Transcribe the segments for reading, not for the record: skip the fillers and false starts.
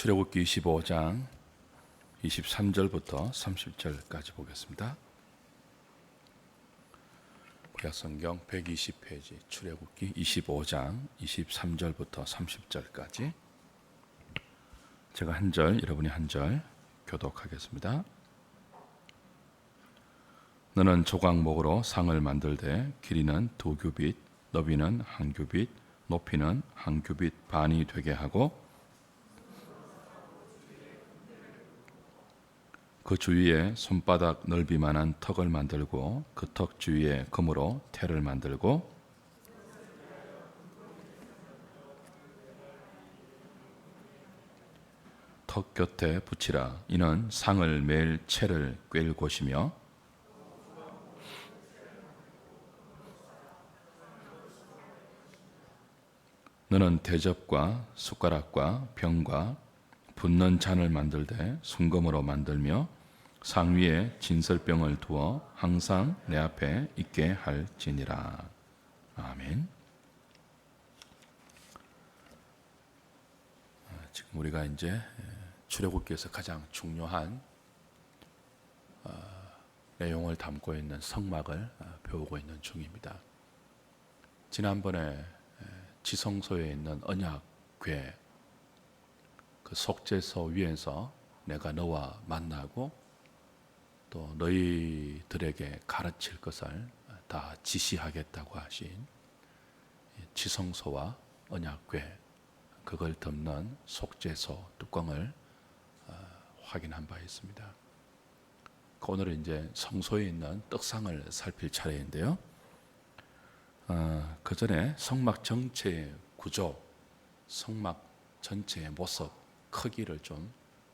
출애굽기 25장 23절부터 30절까지 보겠습니다. 구약성경 120페이지 출애굽기 25장 23절부터 30절까지 제가 한 절, 여러분이 한 절 교독하겠습니다. 너는 조각목으로 상을 만들되 길이는 2규빗, 너비는 1규빗, 높이는 1규빗 반이 되게 하고 그 주위에 손바닥 넓이만한 턱을 만들고 그 턱 주위에 금으로 태를 만들고 턱 곁에 붙이라. 이는 상을 매일 채를 꿰일 곳이며 너는 대접과 숟가락과 병과 붓는 잔을 만들되 순금으로 만들며 상 위에 진설병을 두어 항상 내 앞에 있게 할지니라. 아멘. 지금 우리가 이제 출애굽기에서 가장 중요한 내용을 담고 있는 성막을 배우고 있는 중입니다. 지난번에 지성소에 있는 언약궤 그 속죄소 위에서 내가 너와 만나고 또 너희들에게 가르칠 것을 다 지시하겠다고 하신 지성소와 언약궤 그걸 덮는 속죄소 뚜껑을 확인한 바 있습니다. 오늘은 이제 성소에 있는 떡상을 살필 차례인데요. 그 전에 성막 전체의 구조, 성막 전체의 모습, 크기를 좀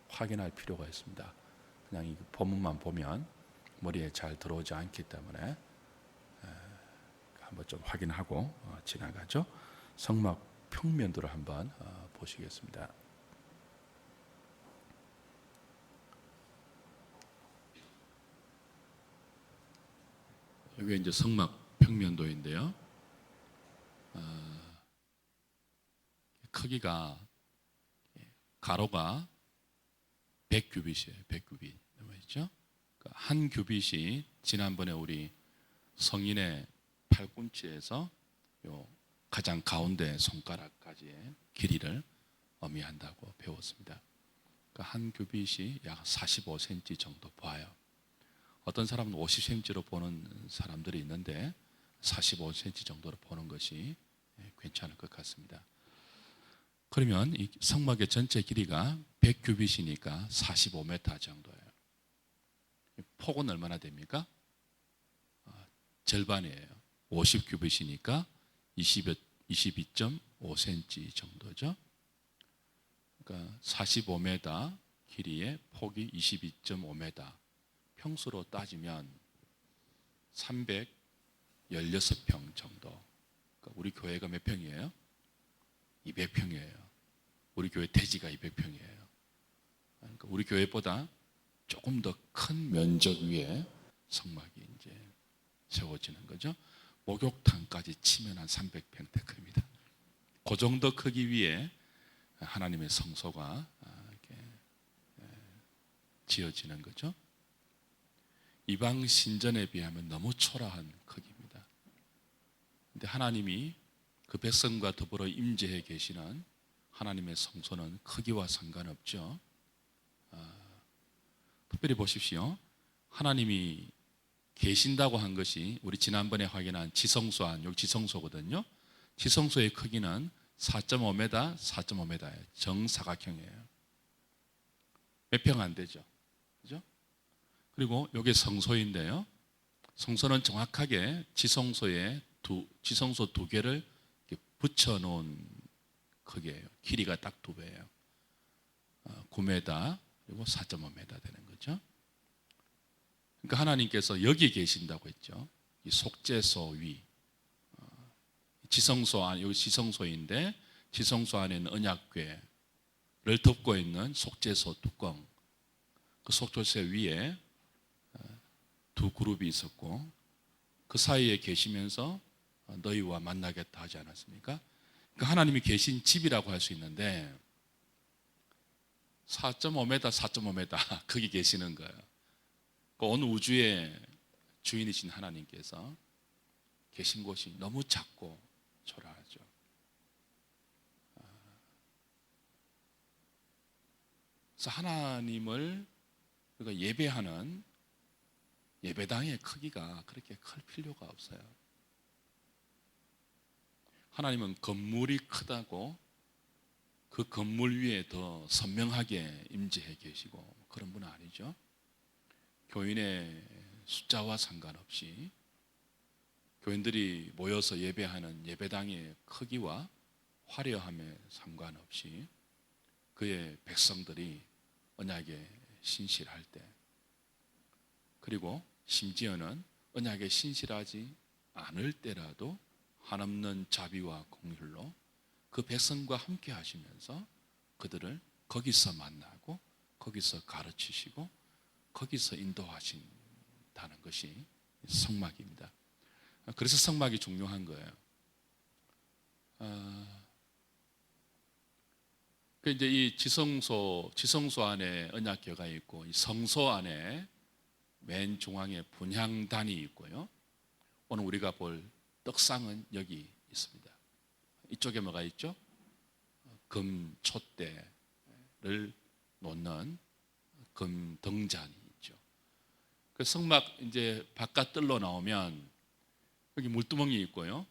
확인할 필요가 있습니다. 그냥 이 본문만 보면 머리에 잘 들어오지 않기 때문에 한번 좀 확인하고 지나가죠. 성막 평면도를 한번 보시겠습니다. 여기 이제 성막 평면도인데요. 크기가 가로가 100규빗이에요. 100규빗. 맞죠? 한 규빗이 지난번에 우리 성인의 팔꿈치에서 요 가장 가운데 손가락까지의 길이를 의미한다고 배웠습니다. 한 규빗이 약 45cm 정도 봐요. 어떤 사람은 50cm로 보는 사람들이 있는데 45cm 정도로 보는 것이 괜찮을 것 같습니다. 그러면 이 성막의 전체 길이가 100규빗이니까 45m 정도예요. 폭은 얼마나 됩니까? 절반이에요. 50규빗이니까 22.5cm 정도죠. 그러니까 45m 길이의 폭이 22.5m. 평수로 따지면 316평 정도. 그러니까 우리 교회가 몇 평이에요? 200평이에요. 우리 교회 대지가 200평이에요. 그러니까 우리 교회보다 조금 더 큰 면적 위에 성막이 이제 세워지는 거죠. 목욕탕까지 치면 한 300평대 큽니다. 그 정도 크기 위에 하나님의 성소가 이렇게 지어지는 거죠. 이방 신전에 비하면 너무 초라한 크기입니다. 근데 하나님이 그 백성과 더불어 임재해 계시는 하나님의 성소는 크기와 상관없죠. 특별히 보십시오. 하나님이 계신다고 한 것이 우리 지난번에 확인한 지성소 안, 여기 지성소거든요. 지성소의 크기는 4.5m, 4.5m예요. 정사각형이에요. 몇 평 안 되죠. 그죠? 그리고 여기 성소인데요. 성소는 정확하게 지성소 두 개를 붙여 놓은 크기예요. 길이가 딱 2배예요. 9m 그리고 4.5m 되는 거죠. 그러니까 하나님께서 여기 계신다고 했죠. 이 속죄소 위, 지성소 안, 여기 지성소인데 지성소 안에 있는 언약궤를 덮고 있는 속죄소 뚜껑, 그 속죄소 위에 두 그룹이 있었고 그 사이에 계시면서 너희와 만나겠다 하지 않았습니까? 그러니까 하나님이 계신 집이라고 할 수 있는데 4.5m, 4.5m 거기 계시는 거예요. 온 우주의 주인이신 하나님께서 계신 곳이 너무 작고 초라하죠. 그래서 하나님을 우리가 예배하는 예배당의 크기가 그렇게 클 필요가 없어요. 하나님은 건물이 크다고 그 건물 위에 더 선명하게 임재해 계시고 그런 분은 아니죠. 교인의 숫자와 상관없이 교인들이 모여서 예배하는 예배당의 크기와 화려함에 상관없이 그의 백성들이 언약에 신실할 때, 그리고 심지어는 언약에 신실하지 않을 때라도 한없는 자비와 공휼로 그 백성과 함께 하시면서 그들을 거기서 만나고 거기서 가르치시고 거기서 인도하신다는 것이 성막입니다. 그래서 성막이 중요한 거예요. 이제 이 지성소 안에 언약궤가 있고 이 성소 안에 맨 중앙에 분향단이 있고요. 오늘 우리가 볼 떡상은 여기 있습니다. 이쪽에 뭐가 있죠? 금 촛대를 놓는 금 등잔이 있죠. 그 성막 이제 바깥 뜰로 나오면 여기 물두멍이 있고요.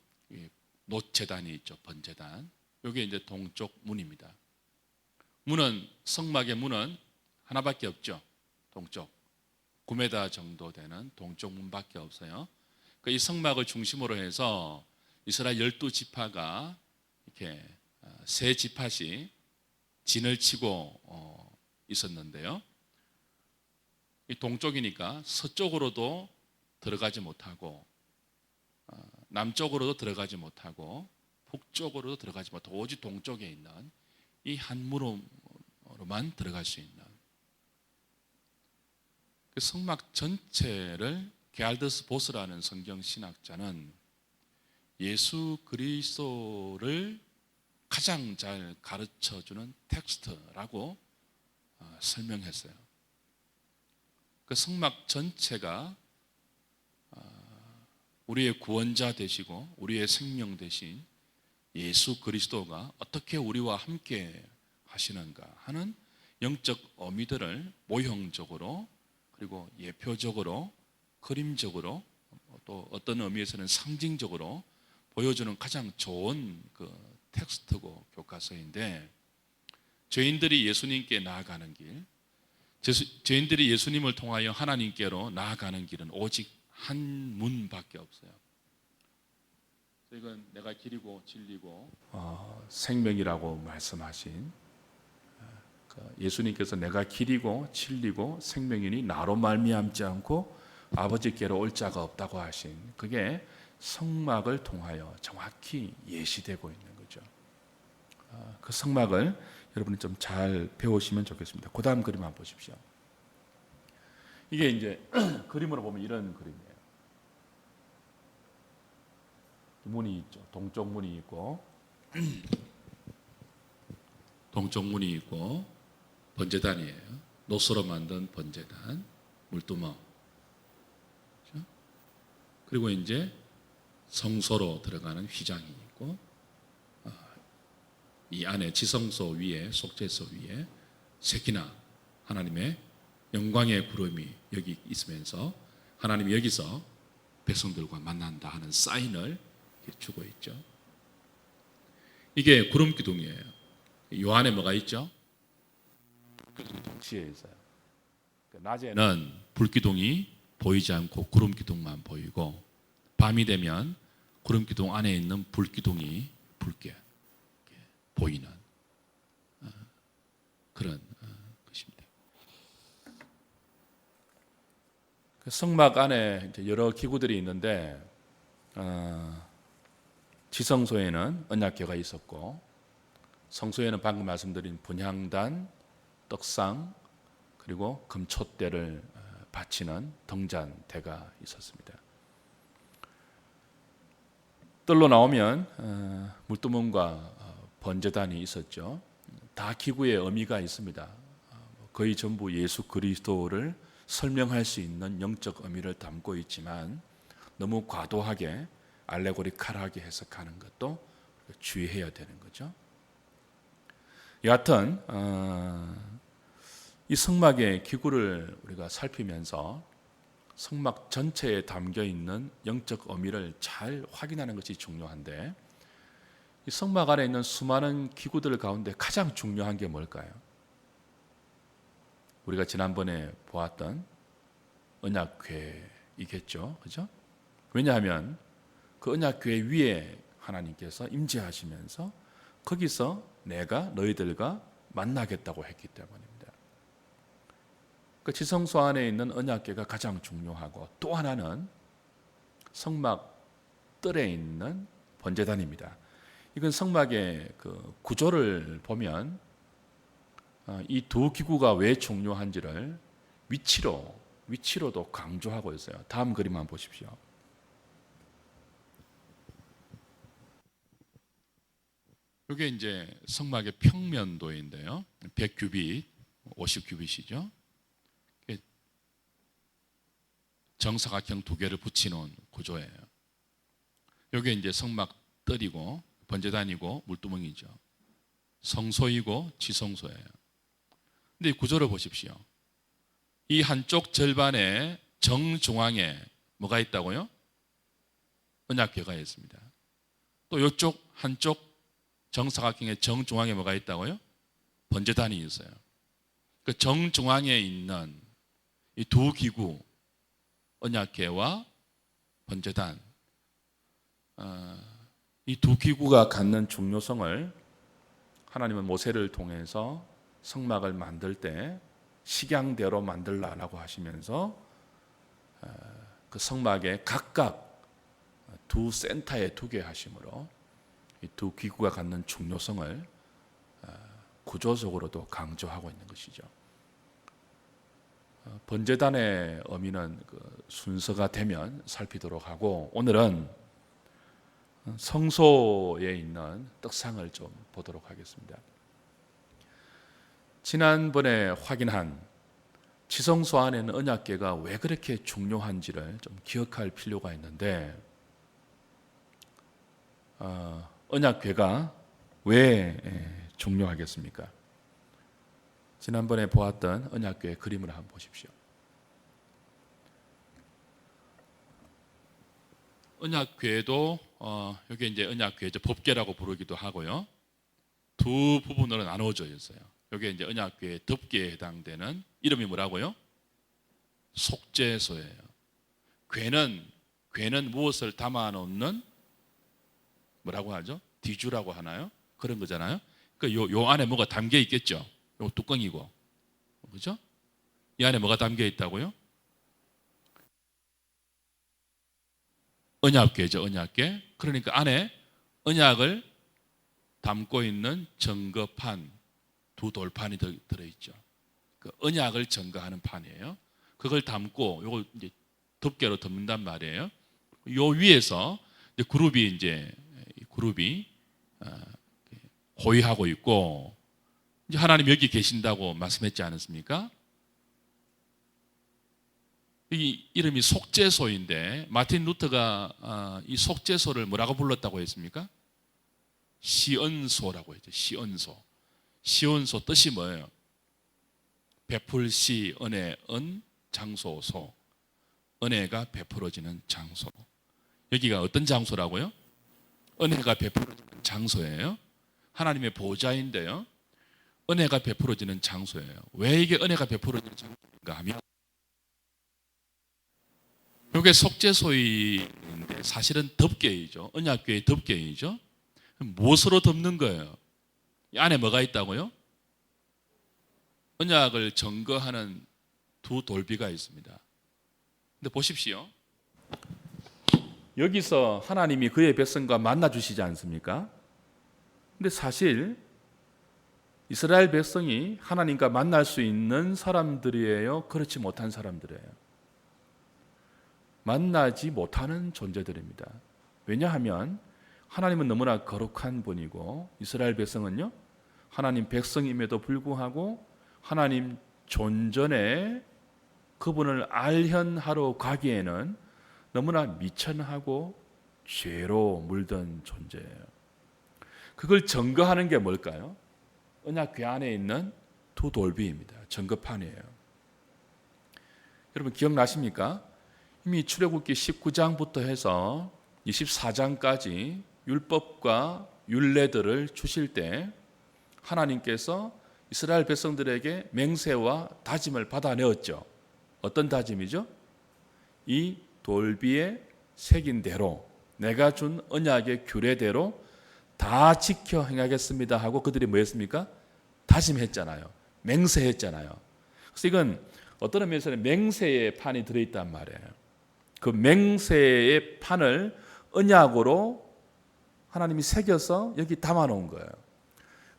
놋제단이 있죠. 번제단. 여기 이제 동쪽 문입니다. 문은 성막의 문은 하나밖에 없죠. 동쪽 9m 정도 되는 동쪽 문밖에 없어요. 이 성막을 중심으로 해서 이스라엘 12지파가 이렇게 세 지파씩 진을 치고 있었는데요. 이 동쪽이니까 서쪽으로도 들어가지 못하고 남쪽으로도 들어가지 못하고 북쪽으로도 들어가지 못하고 오직 동쪽에 있는 이 한 문으로만 들어갈 수 있는 그 성막 전체를 게알더스 보스라는 성경 신학자는 예수 그리스도를 가장 잘 가르쳐주는 텍스트라고 설명했어요. 그 성막 전체가 우리의 구원자 되시고 우리의 생명 되신 예수 그리스도가 어떻게 우리와 함께 하시는가 하는 영적 의미들을 모형적으로 그리고 예표적으로 그림적으로 또 어떤 의미에서는 상징적으로 보여주는 가장 좋은 그 텍스트고 교과서인데, 죄인들이 예수님께 나아가는 길, 죄인들이 예수님을 통하여 하나님께로 나아가는 길은 오직 한 문밖에 없어요. 이건 내가 길이고 진리고 생명이라고 말씀하신 예수님께서 내가 길이고 진리고 생명이니 나로 말미암지 않고 아버지께로 올 자가 없다고 하신 그게 성막을 통하여 정확히 예시되고 있는 거죠. 그 성막을 여러분이 좀 잘 배우시면 좋겠습니다. 그 다음 그림 한번 보십시오. 이게 이제 그림으로 보면 이런 그림이에요. 문이 있죠. 동쪽 문이 있고 동쪽 문이 있고 번제단이에요. 노스로 만든 번제단, 물두멍. 그렇죠? 그리고 이제 성소로 들어가는 휘장이 있고 이 안에 지성소 위에 속죄소 위에 세키나 하나님의 영광의 구름이 여기 있으면서 하나님이 여기서 백성들과 만난다 하는 사인을 주고 있죠. 이게 구름 기둥이에요. 요 안에 뭐가 있죠? 동시에 있어요. 낮에는 불 기둥이 보이지 않고 구름 기둥만 보이고 밤이 되면 구름 기둥 안에 있는 불 기둥이 붉게 보이는 그런 것입니다. 성막 안에 여러 기구들이 있는데 지성소에는 언약궤가 있었고 성소에는 방금 말씀드린 분향단, 떡상 그리고 금촛대를 바치는 등잔대가 있었습니다. 뜰로 나오면 물두멍과 번제단이 있었죠. 다 기구의 의미가 있습니다. 거의 전부 예수 그리스도를 설명할 수 있는 영적 의미를 담고 있지만 너무 과도하게 알레고리칼하게 해석하는 것도 주의해야 되는 거죠. 여하튼 이 성막의 기구를 우리가 살피면서 성막 전체에 담겨 있는 영적 의미를 잘 확인하는 것이 중요한데, 이 성막 안에 있는 수많은 기구들 가운데 가장 중요한 게 뭘까요? 우리가 지난번에 보았던 언약궤이겠죠, 그죠? 왜냐하면 그 언약궤 위에 하나님께서 임재하시면서 거기서 내가 너희들과 만나겠다고 했기 때문입니다. 그 지성소 안에 있는 언약궤가 가장 중요하고, 또 하나는 성막 뜰에 있는 번제단입니다. 이건 성막의 그 구조를 보면 이 두 기구가 왜 중요한지를 위치로도 강조하고 있어요. 다음 그림만 보십시오. 이게 이제 성막의 평면도인데요. 100규빗, 50규빗이죠. 정사각형 두 개를 붙이는 구조예요. 이게 이제 성막 뜰이고 번제단이고 물두멍이죠. 성소이고 지성소예요. 근데 이 구조를 보십시오. 이 한쪽 절반의 정중앙에 뭐가 있다고요? 언약궤가 있습니다. 또 이쪽 한쪽 정사각형의 정중앙에 뭐가 있다고요? 번제단이 있어요. 그 정중앙에 있는 이 두 기구, 언약궤와 번제단, 이 두 기구가 갖는 중요성을 하나님은 모세를 통해서 성막을 만들 때 식양대로 만들라라고 하시면서 그 성막에 각각 두 센터에 두게 하심으로 이 두 기구가 갖는 중요성을 구조적으로도 강조하고 있는 것이죠. 번제단의 의미는 그 순서가 되면 살피도록 하고, 오늘은 성소에 있는 떡상을 좀 보도록 하겠습니다. 지난번에 확인한 지성소 안에는 언약궤가 왜 그렇게 중요한지를 좀 기억할 필요가 있는데, 언약궤가 왜 중요하겠습니까? 지난번에 보았던 언약궤의 그림을 한번 보십시오. 언약궤도 여기 이제 언약궤죠, 법궤라고 부르기도 하고요. 두 부분으로 나누어져 있어요. 여기 이제 언약궤의 덮개에 해당되는 이름이 뭐라고요? 속죄소예요. 궤는 무엇을 담아놓는 뭐라고 하죠? 뒤주라고 하나요? 그런 거잖아요. 그 요 안에 뭐가 담겨 있겠죠. 요 뚜껑이고, 그죠? 이 안에 뭐가 담겨 있다고요? 언약궤죠, 언약궤. 그러니까 안에 언약을 담고 있는 증거판, 두 돌판이 들어있죠. 그 언약을 증거하는 판이에요. 그걸 담고 요걸 이제 덮개로 덮는단 말이에요. 요 위에서 이제 그룹이 호위하고 있고, 이제 하나님 여기 계신다고 말씀했지 않았습니까? 이 이름이 속죄소인데, 마틴 루터가 이 속죄소를 뭐라고 불렀다고 했습니까? 시언소라고 했죠. 시언소 뜻이 뭐예요? 베풀시 은혜 은 장소소, 은혜가 베풀어지는 장소. 여기가 어떤 장소라고요? 은혜가 베풀어지는 장소예요. 하나님의 보좌인데요, 은혜가 베풀어지는 장소예요. 왜 이게 은혜가 베풀어지는 장소인가 하면, 이게 속죄소인데 사실은 덮개이죠. 언약궤의 덮개이죠. 무엇으로 덮는 거예요? 이 안에 뭐가 있다고요? 언약을 증거하는 두 돌비가 있습니다. 근데 보십시오. 여기서 하나님이 그의 백성과 만나 주시지 않습니까? 근데 사실 이스라엘 백성이 하나님과 만날 수 있는 사람들이에요? 그렇지 못한 사람들이에요? 만나지 못하는 존재들입니다. 왜냐하면 하나님은 너무나 거룩한 분이고, 이스라엘 백성은요, 하나님 백성임에도 불구하고 하나님 존전에 그분을 알현하러 가기에는 너무나 미천하고 죄로 물든 존재예요. 그걸 증거하는 게 뭘까요? 언약궤 안에 있는 두 돌비입니다. 증거판이에요. 여러분 기억나십니까? 이미 출애굽기 19장부터 해서 24장까지 율법과 율례들을 주실 때 하나님께서 이스라엘 백성들에게 맹세와 다짐을 받아내었죠. 어떤 다짐이죠? 이 돌비에 새긴 대로 내가 준 언약의 규례대로 다 지켜 행하겠습니다 하고 그들이 뭐 했습니까? 다짐했잖아요. 맹세했잖아요. 그래서 이건 어떤 의미에서는 맹세의 판이 들어있단 말이에요. 그 맹세의 판을 언약으로 하나님이 새겨서 여기 담아놓은 거예요.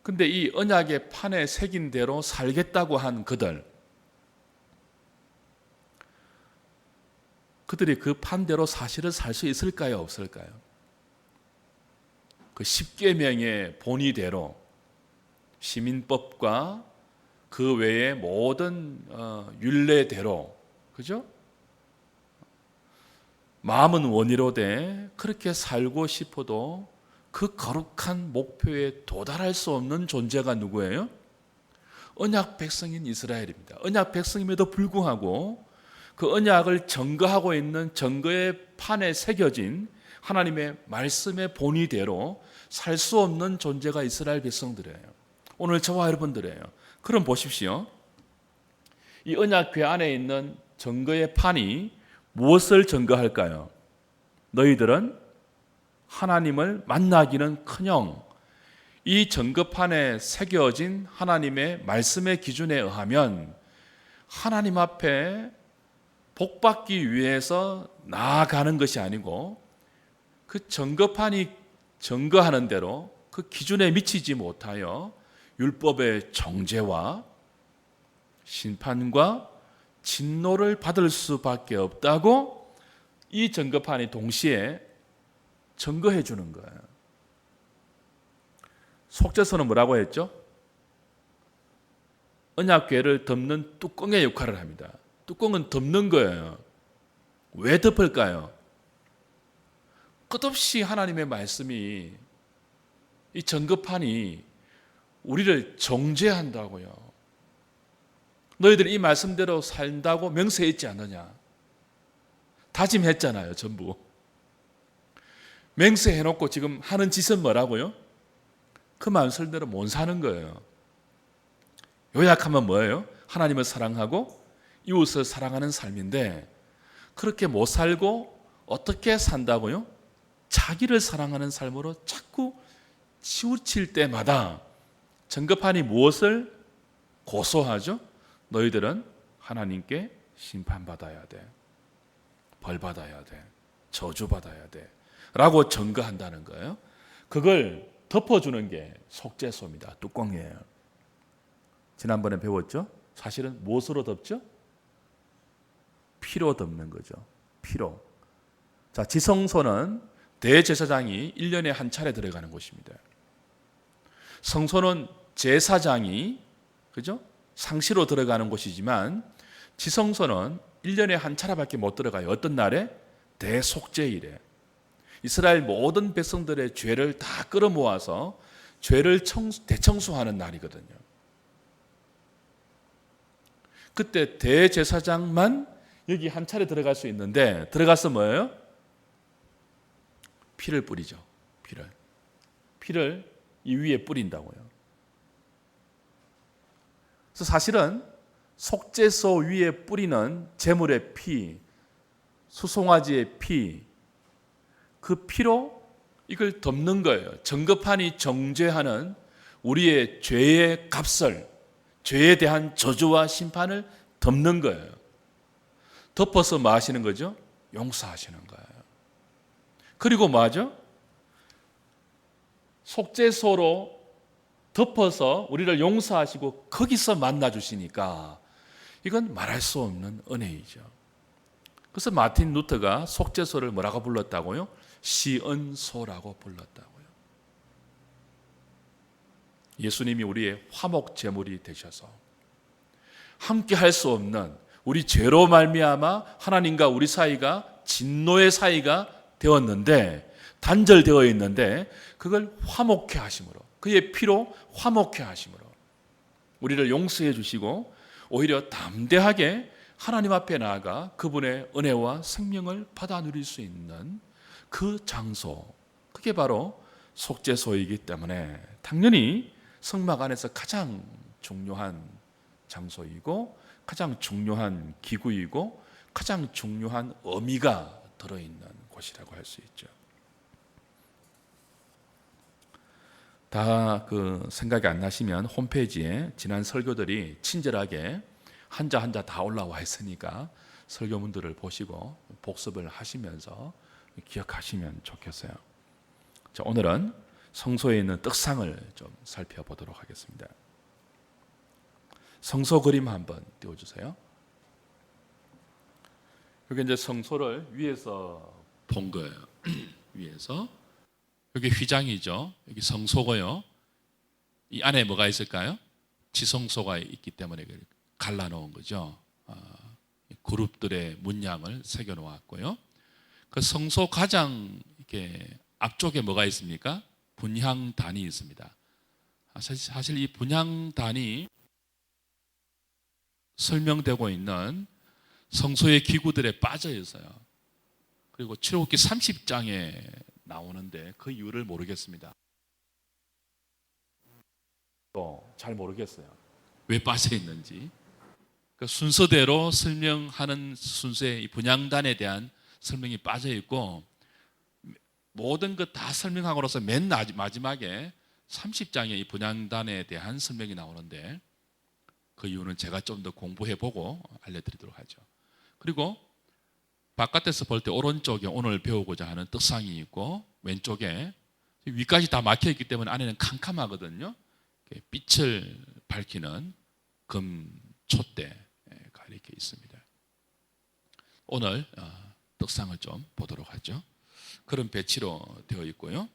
근데 이 언약의 판에 새긴 대로 살겠다고 한 그들이 그 판대로 사실은 살 수 있을까요? 없을까요? 그 십계명의 본의대로 시민법과 그 외의 모든 율례대로, 그죠? 마음은 원이로되 그렇게 살고 싶어도 그 거룩한 목표에 도달할 수 없는 존재가 누구예요? 언약 백성인 이스라엘입니다. 언약 백성임에도 불구하고 그 언약을 증거하고 있는 증거의 판에 새겨진 하나님의 말씀의 본의대로 살 수 없는 존재가 이스라엘 백성들이에요. 오늘 저와 여러분들이에요. 그럼 보십시오. 이 언약궤 안에 있는 증거의 판이 무엇을 증거할까요? 너희들은 하나님을 만나기는커녕 이 증거판에 새겨진 하나님의 말씀의 기준에 의하면 하나님 앞에 복받기 위해서 나아가는 것이 아니고 그 증거판이 증거하는 대로 그 기준에 미치지 못하여 율법의 정죄와 심판과 진노를 받을 수밖에 없다고 이 증거판이 동시에 증거해 주는 거예요. 속죄서는 뭐라고 했죠? 언약궤를 덮는 뚜껑의 역할을 합니다. 뚜껑은 덮는 거예요. 왜 덮을까요? 끝없이 하나님의 말씀이 이 증거판이 우리를 정죄한다고요. 너희들이 이 말씀대로 산다고 명세했지 않느냐? 다짐했잖아요, 전부. 맹세해놓고 지금 하는 짓은 뭐라고요? 그 말씀대로 못 사는 거예요. 요약하면 뭐예요? 하나님을 사랑하고 이웃을 사랑하는 삶인데 그렇게 못 살고 어떻게 산다고요? 자기를 사랑하는 삶으로 자꾸 치우칠 때마다 증거판이 무엇을 고소하죠? 너희들은 하나님께 심판받아야 돼. 벌받아야 돼. 저주받아야 돼. 라고 증거한다는 거예요. 그걸 덮어주는 게 속죄소입니다. 뚜껑이에요. 지난번에 배웠죠? 사실은 무엇으로 덮죠? 피로 덮는 거죠. 피로. 자, 지성소는 대제사장이 1년에 한 차례 들어가는 곳입니다. 성소는 제사장이 그죠? 상시로 들어가는 곳이지만 지성소는 1년에 한 차례밖에 못 들어가요. 어떤 날에? 대속죄일에. 이스라엘 모든 백성들의 죄를 다 끌어모아서 죄를 대청소하는 날이거든요. 그때 대제사장만 여기 한 차례 들어갈 수 있는데 들어가서 뭐예요? 피를 뿌리죠. 피를 이 위에 뿌린다고요. 그래서 사실은 속죄소 위에 뿌리는 제물의 피, 수송아지의 피, 그 피로 이걸 덮는 거예요. 증거판이 정죄하는 우리의 죄의 값을, 죄에 대한 저주와 심판을 덮는 거예요. 덮어서 뭐 하시는 거죠? 용서하시는 거예요. 그리고 뭐하죠? 속죄소로 덮어서 우리를 용서하시고 거기서 만나주시니까 이건 말할 수 없는 은혜이죠. 그래서 마틴 루터가 속죄소를 뭐라고 불렀다고요? 시은소라고 불렀다고요. 예수님이 우리의 화목 제물이 되셔서 함께 할 수 없는 우리 죄로 말미암아 하나님과 우리 사이가 진노의 사이가 되었는데 단절되어 있는데 그걸 화목케 하심으로 그의 피로 화목케 하심으로 우리를 용서해 주시고 오히려 담대하게 하나님 앞에 나아가 그분의 은혜와 생명을 받아 누릴 수 있는 그 장소 그게 바로 속죄소이기 때문에 당연히 성막 안에서 가장 중요한 장소이고 가장 중요한 기구이고 가장 중요한 의미가 들어있는 곳이라고 할 수 있죠. 다 그 생각이 안 나시면 홈페이지에 지난 설교들이 친절하게 한자 한자 다 올라와 있으니까 설교문들을 보시고 복습을 하시면서 기억하시면 좋겠어요. 자, 오늘은 성소에 있는 떡상을 좀 살펴보도록 하겠습니다. 성소 그림 한번 띄워주세요. 여기 이제 성소를 위에서 본 거예요. 위에서 여기 휘장이죠. 여기 성소고요. 이 안에 뭐가 있을까요? 지성소가 있기 때문에 갈라놓은 거죠. 그룹들의 문양을 새겨 놓았고요. 그 성소 가장 이렇게 앞쪽에 뭐가 있습니까? 분향단이 있습니다. 사실 이 분향단이 설명되고 있는 성소의 기구들에 빠져 있어요. 그리고 출애굽기 30장에 나오는데 그 이유를 모르겠습니다. 또 잘 모르겠어요. 왜 빠져 있는지. 그 순서대로 설명하는 순서의 이 분향단에 대한 설명이 빠져 있고 모든 것 다 설명하고로서 맨 마지막에 30장에 이 분향단에 대한 설명이 나오는데 그 이유는 제가 좀 더 공부해보고 알려드리도록 하죠. 그리고 바깥에서 볼 때 오른쪽에 오늘 배우고자 하는 떡상이 있고 왼쪽에 위까지 다 막혀있기 때문에 안에는 캄캄하거든요. 빛을 밝히는 금 촛대가 이렇게 있습니다. 오늘 떡상을 좀 보도록 하죠. 그런 배치로 되어 있고요.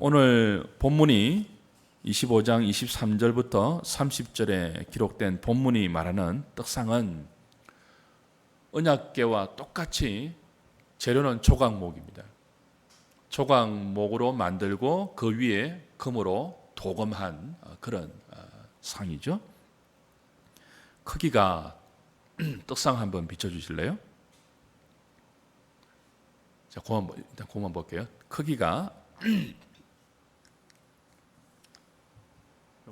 오늘 본문이 25장 23절부터 30절에 기록된 본문이 말하는 떡상은 언약궤와 똑같이 재료는 조각목입니다. 조각목으로 만들고 그 위에 금으로 도금한 그런 상이죠. 크기가 떡상 한번 비춰주실래요? 자, 일단 그만 볼게요. 크기가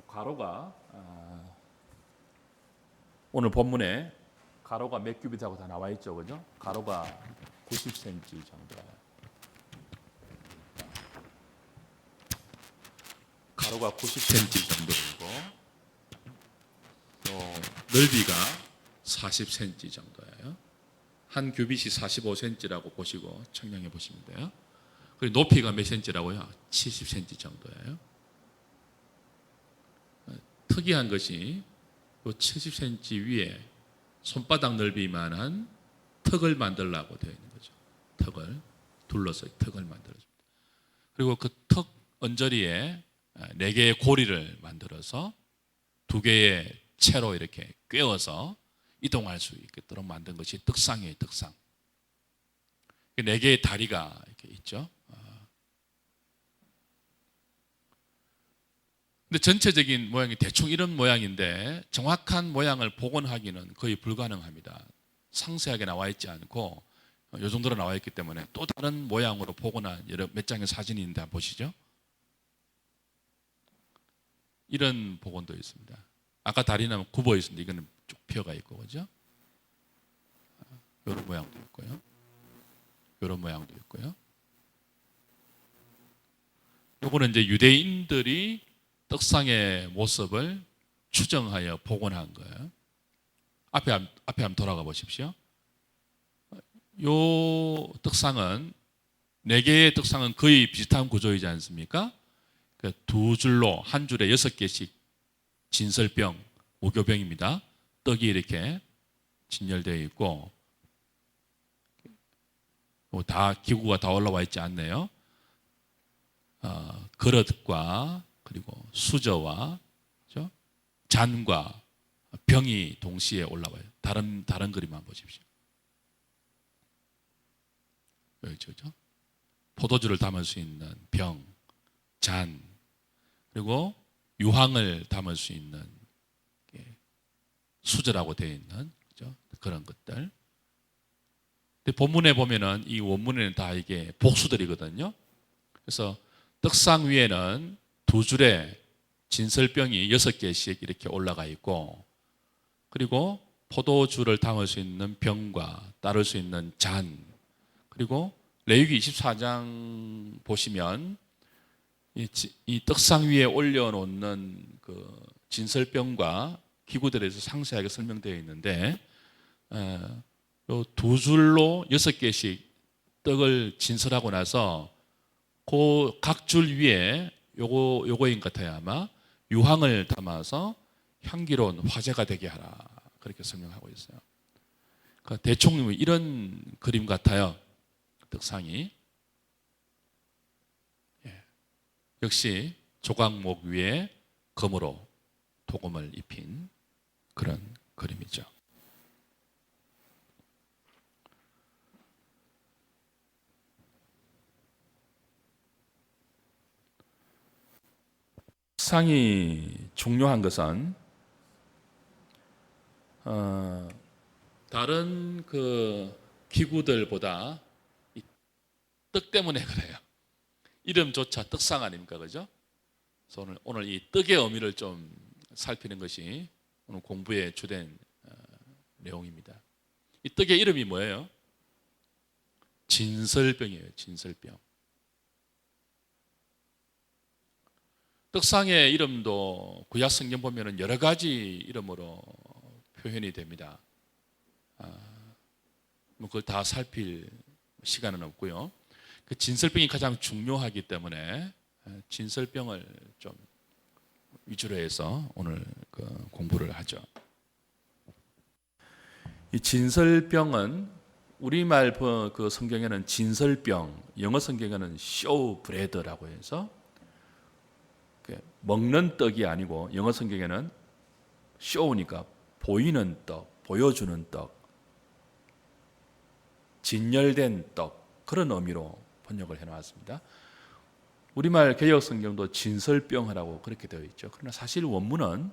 가로가 오늘 본문에 가로가 몇 규빗하고 다 나와 있죠, 그죠? 가로가 90cm 정도예요. 가로가 90cm 정도이고 또 넓이가 40cm 정도예요. 한 규빗이 45cm라고 보시고 청량해 보시면 돼요. 그리고 높이가 몇 cm라고요? 70cm 정도예요. 특이한 것이 70cm 위에 손바닥 넓이만한 턱을 만들라고 되어 있는 거죠. 턱을 둘러서 턱을 만들어줍니다. 그리고 그 턱 언저리에 4개의 고리를 만들어서 2개의 채로 이렇게 꿰어서 이동할 수 있도록 만든 것이 떡상이에요. 떡상. 4개의 다리가 이렇게 있죠. 근데 전체적인 모양이 대충 이런 모양인데 정확한 모양을 복원하기는 거의 불가능합니다. 상세하게 나와 있지 않고 이 정도로 나와 있기 때문에 또 다른 모양으로 복원한 몇 장의 사진이 있는데 한번 보시죠. 이런 복원도 있습니다. 아까 다리는 굽어 있습니다. 이거는 쭉 펴가 있고, 그죠? 이런 모양도 있고요. 이런 모양도 있고요. 요거는 이제 유대인들이 떡상의 모습을 추정하여 복원한 거예요. 앞에 한번 돌아가 보십시오. 요 떡상은 4개의 떡상은 거의 비슷한 구조이지 않습니까? 2줄로 한 줄에 6개씩 진설병, 무교병입니다. 떡이 이렇게 진열되어 있고 다 기구가 다 올라와 있지 않네요. 그릇과 그리고 수저와 그렇죠? 잔과 병이 동시에 올라와요. 다른 그림 한번 보십시오. 그렇죠? 포도주를 담을 수 있는 병, 잔, 그리고 유황을 담을 수 있는 수저라고 되어 있는, 그렇죠? 그런 것들. 근데 본문에 보면은 이 원문에는 다 이게 복수들이거든요. 그래서 떡상 위에는 두 줄의 진설병이 6개씩 이렇게 올라가 있고, 그리고 포도주를 담을 수 있는 병과 따를 수 있는 잔, 그리고 레위기 24장 보시면 이 떡상 위에 올려놓는 그 진설병과 기구들에 대해서 상세하게 설명되어 있는데, 두 줄로 6개씩 떡을 진설하고 나서 그 각 줄 위에 요거인 것 같아요. 아마 유황을 담아서 향기로운 화제가 되게 하라, 그렇게 설명하고 있어요. 그러니까 대충 이런 그림 같아요. 떡상이. 역시 조각목 위에 금으로 도금을 입힌 그런 그림이죠. 떡상이 중요한 것은 다른 그 기구들보다 이 떡 때문에 그래요. 이름조차 떡상 아닙니까, 그죠? 그래서 오늘 이 떡의 의미를 좀 살피는 것이 오늘 공부의 주된 내용입니다. 이 떡의 이름이 뭐예요? 진설병이에요. 진설병. 떡상의 이름도 구약 성경 보면은 여러 가지 이름으로 표현이 됩니다. 뭐 그걸 다 살필 시간은 없고요. 그 진설병이 가장 중요하기 때문에 진설병을 좀 위주로 해서 오늘 그 공부를 하죠. 이 진설병은 우리말 그 성경에는 진설병, 영어 성경에는 쇼 브레드라고 해서 먹는 떡이 아니고 영어 성경에는 쇼우니까 보이는 떡, 보여주는 떡, 진열된 떡, 그런 의미로 번역을 해놓았습니다. 우리말 개역 성경도 진설병이라고 그렇게 되어 있죠. 그러나 사실 원문은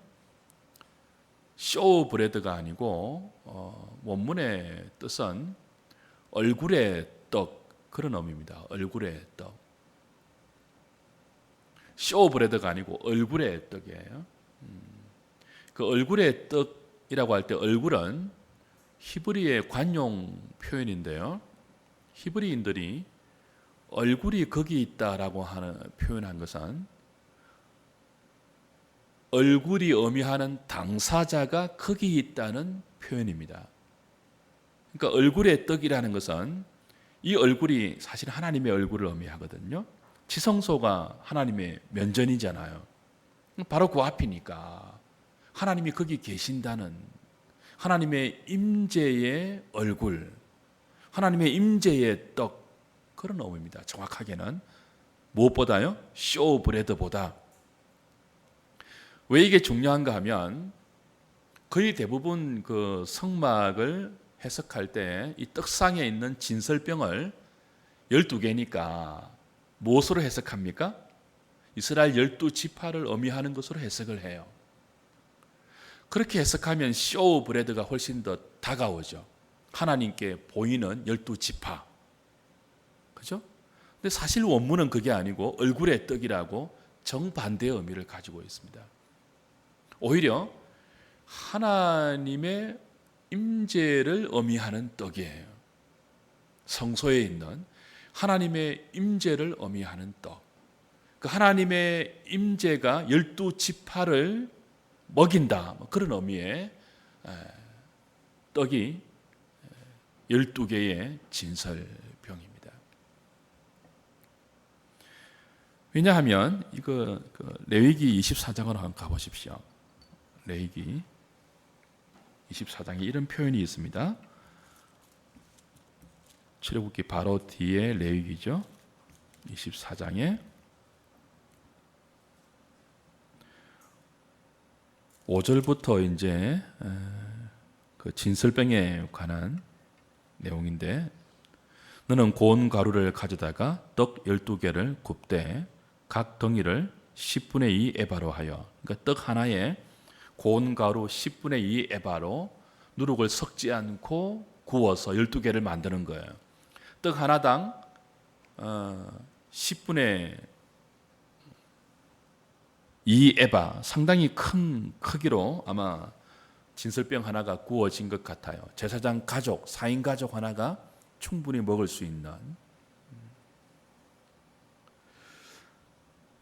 쇼 브레드가 아니고 원문의 뜻은 얼굴의 떡, 그런 의미입니다. 얼굴의 떡. 쇼 브레드가 아니고 얼굴의 떡이에요. 그 얼굴의 떡이라고 할 때 얼굴은 히브리의 관용 표현인데요. 히브리인들이 얼굴이 거기 있다라고 하는 표현한 것은 얼굴이 의미하는 당사자가 거기 있다는 표현입니다. 그러니까 얼굴의 떡이라는 것은 이 얼굴이 사실 하나님의 얼굴을 의미하거든요. 지성소가 하나님의 면전이잖아요. 바로 그 앞이니까 하나님이 거기 계신다는 하나님의 임재의 얼굴, 하나님의 임재의 떡, 그런 의미입니다. 정확하게는 무엇보다요? 쇼브레드보다. 왜 이게 중요한가 하면 거의 대부분 그 성막을 해석할 때 이 떡상에 있는 진설병을 12개니까 무엇으로 해석합니까? 이스라엘 12지파를 의미하는 것으로 해석을 해요. 그렇게 해석하면 쇼브레드가 훨씬 더 다가오죠. 하나님께 보이는 12지파. 그죠? 근데 사실 원문은 그게 아니고 얼굴의 떡이라고 정반대의 의미를 가지고 있습니다. 오히려 하나님의 임재를 의미하는 떡이에요. 성소에 있는 하나님의 임재를 의미하는 떡. 그 하나님의 임재가 12지파를 먹인다, 그런 의미의 떡이 12개의 진설병입니다. 왜냐하면 이거 레위기 24장으로 한번 가보십시오. 레위기 24장에 이런 표현이 있습니다. 출애굽기 바로 뒤에 레위기죠. 24장에 5절부터 이제 그 진설병에 관한 내용인데, 너는 고운 가루를 가져다가 떡 12개를 굽되 각 덩이를 10분의 2 에바로 하여, 그러니까 떡 하나에 고운 가루 10분의 2 에바로 누룩을 섞지 않고 구워서 12개를 만드는 거예요. 떡 하나당 10분의 2 에바, 상당히 큰 크기로 아마 진설병 하나가 구워진 것 같아요. 제사장 가족, 4인 가족 하나가 충분히 먹을 수 있는.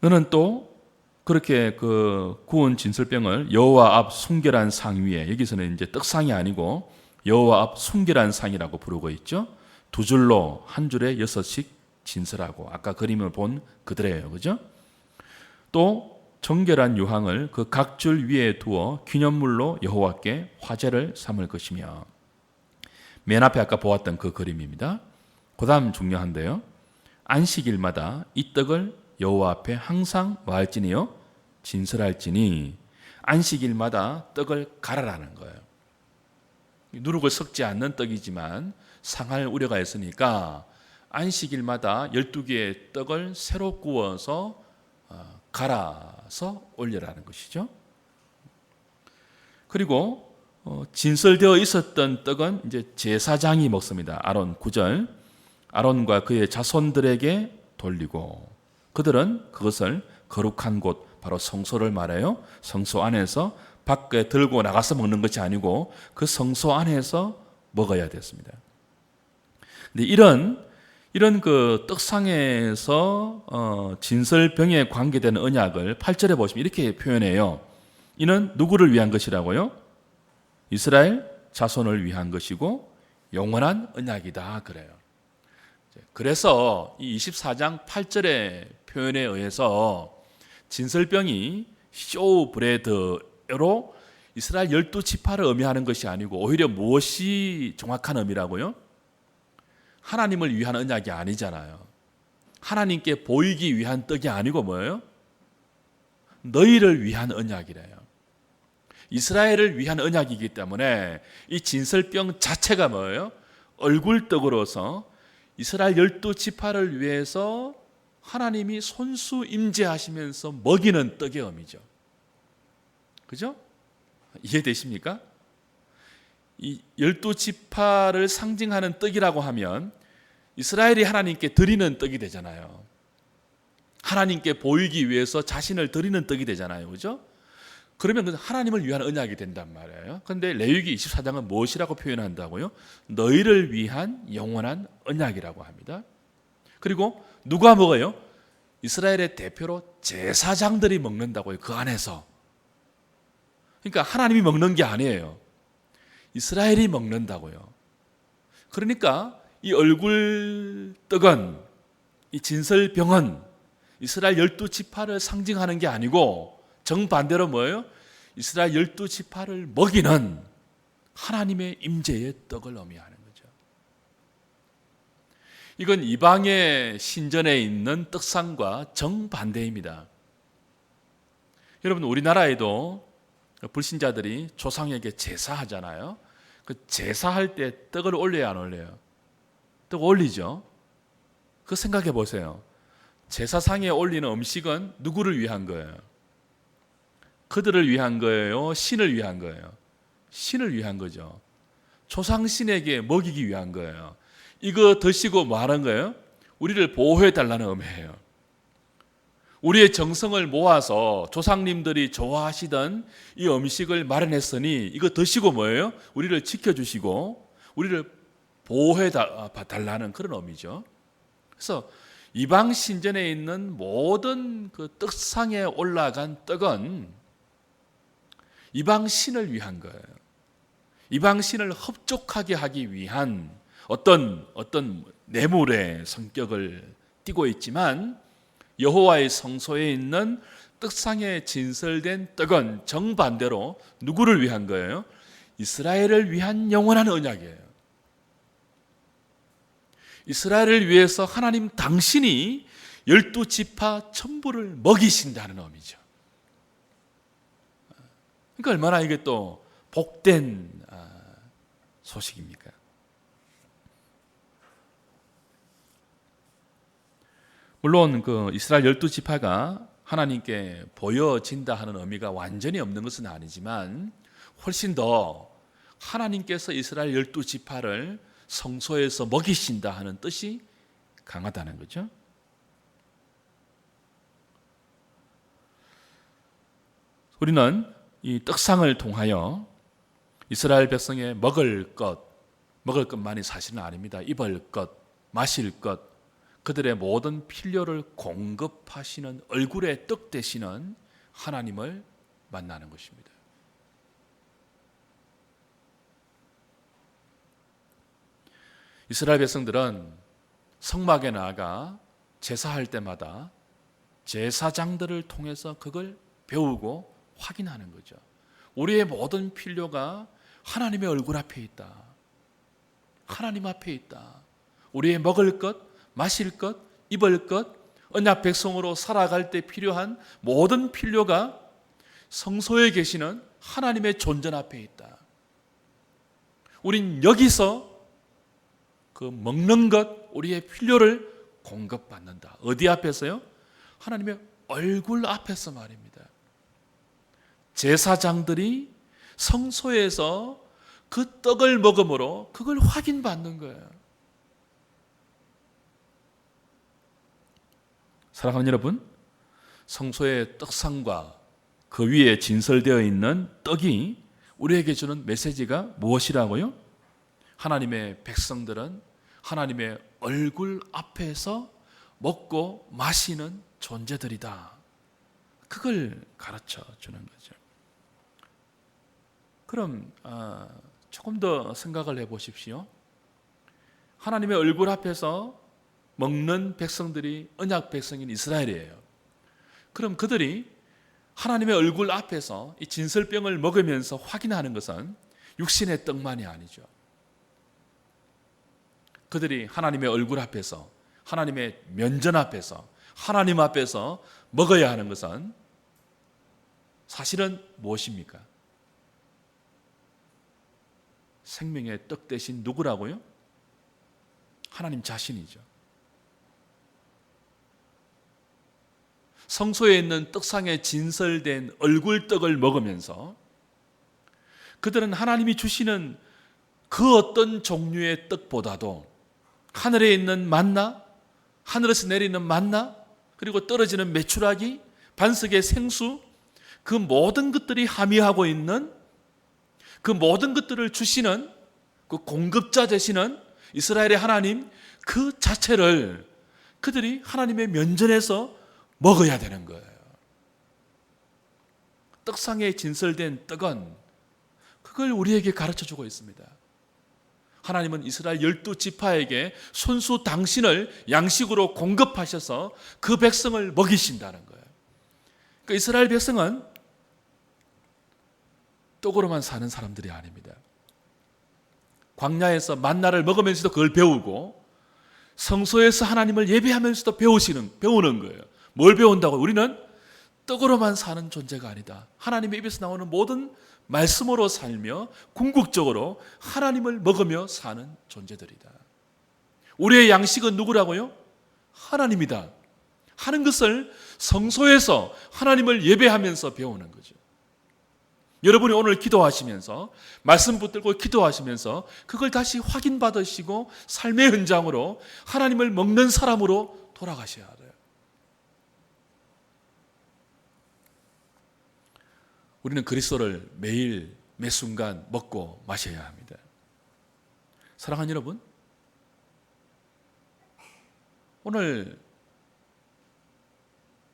너는 또 그렇게 그 구운 진설병을 여호와 앞 순결한 상 위에, 여기서는 이제 떡상이 아니고 여호와 앞 순결한 상이라고 부르고 있죠. 두 줄로 한 줄에 6씩 진설하고, 아까 그림을 본 그대로예요, 그죠? 또 정결한 유황을 그 각 줄 위에 두어 기념물로 여호와께 화제를 삼을 것이며, 맨 앞에 아까 보았던 그 그림입니다. 그 다음 중요한데요, 안식일마다 이 떡을 여호와 앞에 항상 뭐 할지니요? 진설할지니, 안식일마다 떡을 갈아라는 거예요. 누룩을 섞지 않는 떡이지만 상할 우려가 있으니까 안식일마다 12개의 떡을 새로 구워서 갈아서 올려라는 것이죠. 그리고 진설되어 있었던 떡은 이제 제사장이 먹습니다. 아론 9절, 아론과 그의 자손들에게 돌리고, 그들은 그것을 거룩한 곳, 바로 성소를 말해요. 성소 안에서 밖에 들고 나가서 먹는 것이 아니고 그 성소 안에서 먹어야 됐습니다. 근데 이런 그 떡상에서 진설병에 관계되는 언약을 8절에 보시면 이렇게 표현해요. 이는 누구를 위한 것이라고요? 이스라엘 자손을 위한 것이고 영원한 언약이다 그래요. 그래서 이 24장 8절의 표현에 의해서 진설병이 쇼브레드로 이스라엘 12지파를 의미하는 것이 아니고 오히려 무엇이 정확한 의미라고요? 하나님을 위한 언약이 아니잖아요. 하나님께 보이기 위한 떡이 아니고 뭐예요? 너희를 위한 언약이래요. 이스라엘을 위한 언약이기 때문에 이 진설병 자체가 뭐예요? 얼굴떡으로서 이스라엘 12지파를 위해서 하나님이 손수 임재하시면서 먹이는 떡의 의미죠. 그죠? 이해되십니까? 이 12지파를 상징하는 떡이라고 하면 이스라엘이 하나님께 드리는 떡이 되잖아요. 하나님께 보이기 위해서 자신을 드리는 떡이 되잖아요. 그죠? 그러면 하나님을 위한 언약이 된단 말이에요. 그런데 레위기 24장은 무엇이라고 표현한다고요? 너희를 위한 영원한 언약이라고 합니다. 그리고 누가 먹어요? 이스라엘의 대표로 제사장들이 먹는다고요. 그 안에서. 그러니까 하나님이 먹는 게 아니에요. 이스라엘이 먹는다고요. 그러니까 이 얼굴떡은, 이 진설병은 이스라엘 12지파를 상징하는 게 아니고 정반대로 뭐예요? 이스라엘 12지파를 먹이는 하나님의 임재의 떡을 의미하는 거죠. 이건 이방의 신전에 있는 떡상과 정반대입니다. 여러분, 우리나라에도 불신자들이 조상에게 제사하잖아요. 그 제사할 때 떡을 올려야 안 올려요? 떡 올리죠. 그 생각해 보세요. 제사상에 올리는 음식은 누구를 위한 거예요? 그들을 위한 거예요? 신을 위한 거예요? 신을 위한 거죠. 조상신에게 먹이기 위한 거예요. 이거 드시고 뭐 하는 거예요? 우리를 보호해 달라는 의미예요. 우리의 정성을 모아서 조상님들이 좋아하시던 이 음식을 마련했으니 이거 드시고 뭐예요? 우리를 지켜주시고 우리를 보호해 달라는 그런 의미죠. 그래서 이방 신전에 있는 모든 그 떡상에 올라간 떡은 이방 신을 위한 거예요. 이방 신을 흡족하게 하기 위한 어떤 뇌물의 성격을 띠고 있지만, 여호와의 성소에 있는 떡상에 진설된 떡은 정반대로 누구를 위한 거예요? 이스라엘을 위한 영원한 언약이에요. 이스라엘을 위해서 하나님 당신이 12지파 전부를 먹이신다는 의미죠. 그러니까 얼마나 이게 또 복된 소식입니까? 물론 그 이스라엘 12지파가 하나님께 보여진다 하는 의미가 완전히 없는 것은 아니지만 훨씬 더 하나님께서 이스라엘 12지파를 성소에서 먹이신다 하는 뜻이 강하다는 거죠. 우리는 이 떡상을 통하여 이스라엘 백성의 먹을 것만이 사실은 아닙니다. 입을 것, 마실 것, 그들의 모든 필요를 공급하시는 얼굴의 떡 되시는 하나님을 만나는 것입니다. 이스라엘 백성들은 성막에 나아가 제사할 때마다 제사장들을 통해서 그걸 배우고 확인하는 거죠. 우리의 모든 필요가 하나님의 얼굴 앞에 있다. 하나님 앞에 있다. 우리의 먹을 것, 마실 것, 입을 것, 언약 백성으로 살아갈 때 필요한 모든 필요가 성소에 계시는 하나님의 존전 앞에 있다. 우린 여기서 그 먹는 것, 우리의 필요를 공급받는다. 어디 앞에서요? 하나님의 얼굴 앞에서 말입니다. 제사장들이 성소에서 그 떡을 먹음으로 그걸 확인받는 거예요. 사랑하는 여러분, 성소의 떡상과 그 위에 진설되어 있는 떡이 우리에게 주는 메시지가 무엇이라고요? 하나님의 백성들은 하나님의 얼굴 앞에서 먹고 마시는 존재들이다. 그걸 가르쳐 주는 거죠. 그럼 조금 더 생각을 해보십시오. 하나님의 얼굴 앞에서 먹는 백성들이 언약 백성인 이스라엘이에요. 그럼 그들이 하나님의 얼굴 앞에서 이 진설병을 먹으면서 확인하는 것은 육신의 떡만이 아니죠. 그들이 하나님의 얼굴 앞에서, 하나님의 면전 앞에서, 하나님 앞에서 먹어야 하는 것은 사실은 무엇입니까? 생명의 떡 대신 누구라고요? 하나님 자신이죠. 성소에 있는 떡상에 진설된 얼굴 떡을 먹으면서 그들은 하나님이 주시는 그 어떤 종류의 떡보다도 하늘에 있는 만나, 하늘에서 내리는 만나, 그리고 떨어지는 메추라기, 반석의 생수, 그 모든 것들이 함유하고 있는 그 모든 것들을 주시는 그 공급자 되시는 이스라엘의 하나님 그 자체를 그들이 하나님의 면전에서 먹어야 되는 거예요. 떡상에 진설된 떡은 그걸 우리에게 가르쳐주고 있습니다. 하나님은 이스라엘 12지파에게 손수 당신을 양식으로 공급하셔서 그 백성을 먹이신다는 거예요. 그러니까 이스라엘 백성은 떡으로만 사는 사람들이 아닙니다. 광야에서 만나를 먹으면서도 그걸 배우고 성소에서 하나님을 예배하면서도 배우는 거예요. 뭘 배운다고? 우리는 떡으로만 사는 존재가 아니다. 하나님의 입에서 나오는 모든 말씀으로 살며 궁극적으로 하나님을 먹으며 사는 존재들이다. 우리의 양식은 누구라고요? 하나님이다 하는 것을 성소에서 하나님을 예배하면서 배우는 거죠. 여러분이 오늘 기도하시면서 말씀 붙들고 기도하시면서 그걸 다시 확인받으시고 삶의 현장으로 하나님을 먹는 사람으로 돌아가셔야 돼요. 우리는 그리스도를 매일 매 순간 먹고 마셔야 합니다. 사랑하는 여러분, 오늘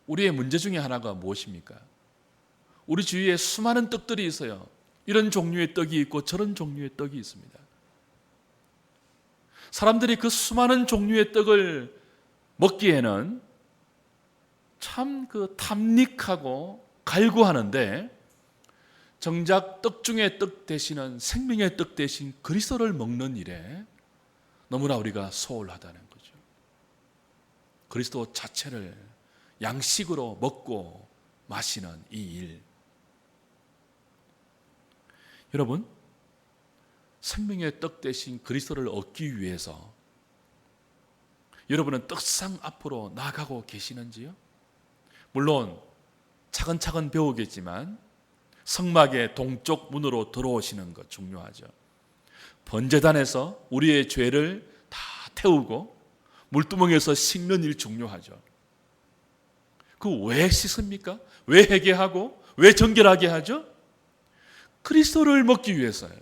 우리의 문제 중에 하나가 무엇입니까? 우리 주위에 수많은 떡들이 있어요. 이런 종류의 떡이 있고 저런 종류의 떡이 있습니다. 사람들이 그 수많은 종류의 떡을 먹기에는 참 그 탐닉하고 갈구하는데 정작 떡 중에 떡 되시는 생명의 떡 대신 그리스도를 먹는 일에 너무나 우리가 소홀하다는 거죠. 그리스도 자체를 양식으로 먹고 마시는 이 일, 여러분, 생명의 떡 대신 그리스도를 얻기 위해서 여러분은 떡상 앞으로 나아가고 계시는지요? 물론 차근차근 배우겠지만 성막의 동쪽 문으로 들어오시는 것 중요하죠. 번제단에서 우리의 죄를 다 태우고 물두멍에서 씻는 일 중요하죠. 그 왜 씻습니까? 왜 회개하고 왜 정결하게 하죠? 그리스도를 먹기 위해서예요.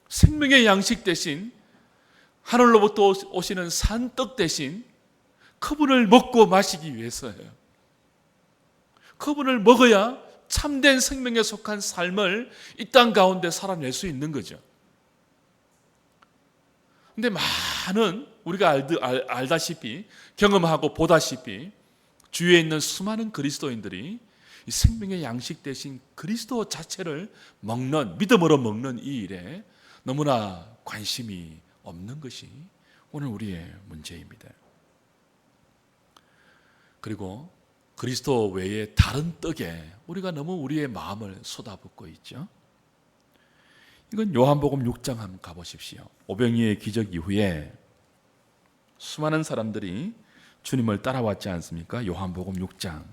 생명의 양식 대신 하늘로부터 오시는 산떡 대신 그분을 먹고 마시기 위해서예요. 그분을 먹어야 참된 생명에 속한 삶을 이 땅 가운데 살아낼 수 있는 거죠. 근데 많은 우리가 알다시피 경험하고 보다시피 주위에 있는 수많은 그리스도인들이 이 생명의 양식 대신 그리스도 자체를 먹는, 믿음으로 먹는 이 일에 너무나 관심이 없는 것이 오늘 우리의 문제입니다. 그리고 그리스도 외에 다른 떡에 우리가 너무 우리의 마음을 쏟아붓고 있죠. 이건 요한복음 6장 한번 가보십시오. 오병이의 기적 이후에 수많은 사람들이 주님을 따라왔지 않습니까? 요한복음 6장.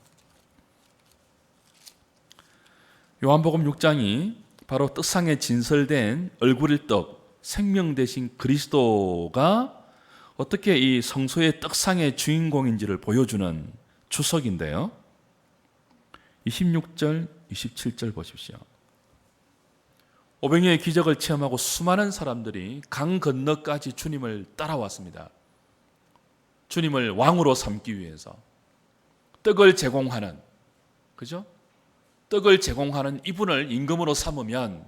요한복음 6장이 바로 떡상에 진설된 얼굴일 떡, 생명 대신 그리스도가 어떻게 이 성소의 떡상의 주인공인지를 보여주는 추석인데요. 26절, 27절 보십시오. 오병이의 기적을 체험하고 수많은 사람들이 강 건너까지 주님을 따라왔습니다. 주님을 왕으로 삼기 위해서 떡을 제공하는, 그죠? 떡을 제공하는 이분을 임금으로 삼으면